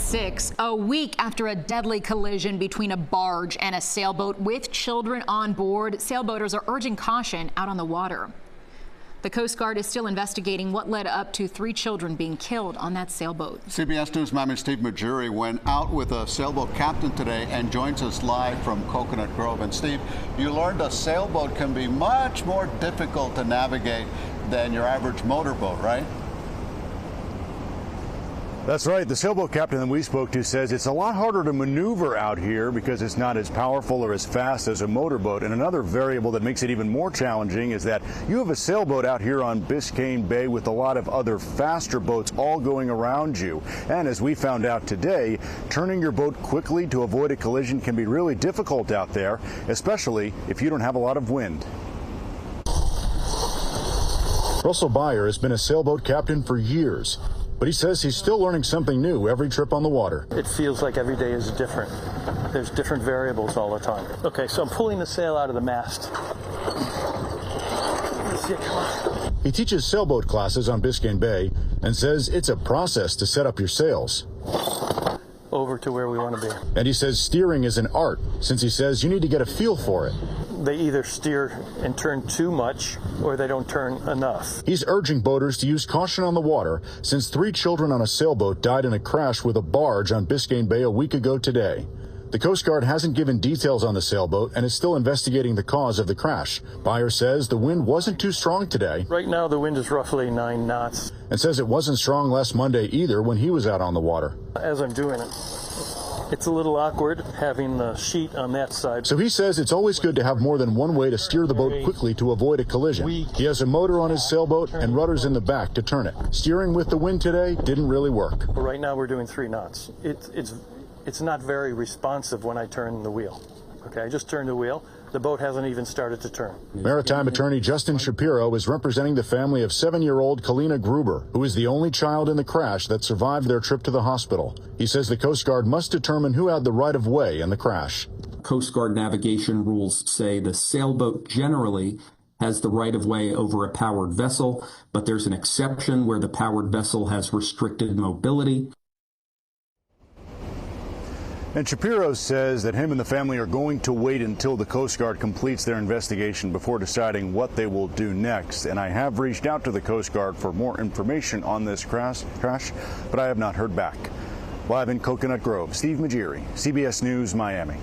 6, a week after a deadly collision between a barge and a sailboat with children on board, sailboaters are urging caution out on the water. The Coast Guard is still investigating what led up to 3 children being killed on that sailboat. CBS News' Ma'am Steve Majuri went out with a sailboat captain today and joins us live from Coconut Grove. And Steve, you learned a sailboat can be much more difficult to navigate than your average motorboat, right? That's right. The sailboat captain that we spoke to says it's a lot harder to maneuver out here because it's not as powerful or as fast as a motorboat. And another variable that makes it even more challenging is that you have a sailboat out here on Biscayne Bay with a lot of other faster boats all going around you. And as we found out today, turning your boat quickly to avoid a collision can be really difficult out there, especially if you don't have a lot of wind. Russell Byer has been a sailboat captain for years, but he says he's still learning something new every trip on the water. It feels like every day is different. There's different variables all the time. Okay, so I'm pulling the sail out of the mast. Let's see, come on. He teaches sailboat classes on Biscayne Bay and says it's a process to set up your sails. Over to where we want to be. And he says steering is an art, since he says you need to get a feel for it. They either steer and turn too much or they don't turn enough. He's urging boaters to use caution on the water since 3 children on a sailboat died in a crash with a barge on Biscayne Bay a week ago today. The Coast Guard hasn't given details on the sailboat and is still investigating the cause of the crash. Byer says the wind wasn't too strong today. Right now the wind is roughly 9 knots. And says it wasn't strong last Monday either when he was out on the water. As I'm doing it, it's a little awkward having the sheet on that side. So he says it's always good to have more than one way to steer the boat quickly to avoid a collision. He has a motor on his sailboat and rudders in the back to turn it. Steering with the wind today didn't really work. Well, right now we're doing 3 knots. It's not very responsive when I turn the wheel. Okay, I just turned the wheel. The boat hasn't even started to turn. Maritime attorney Justin Shapiro is representing the family of 7-year-old Kalina Gruber, who is the only child in the crash that survived their trip to the hospital. He says the Coast Guard must determine who had the right of way in the crash. Coast Guard navigation rules say the sailboat generally has the right of way over a powered vessel, but there's an exception where the powered vessel has restricted mobility. And Shapiro says that him and the family are going to wait until the Coast Guard completes their investigation before deciding what they will do next. And I have reached out to the Coast Guard for more information on this crash, but I have not heard back. Live in Coconut Grove, Steve Majiri, CBS News, Miami.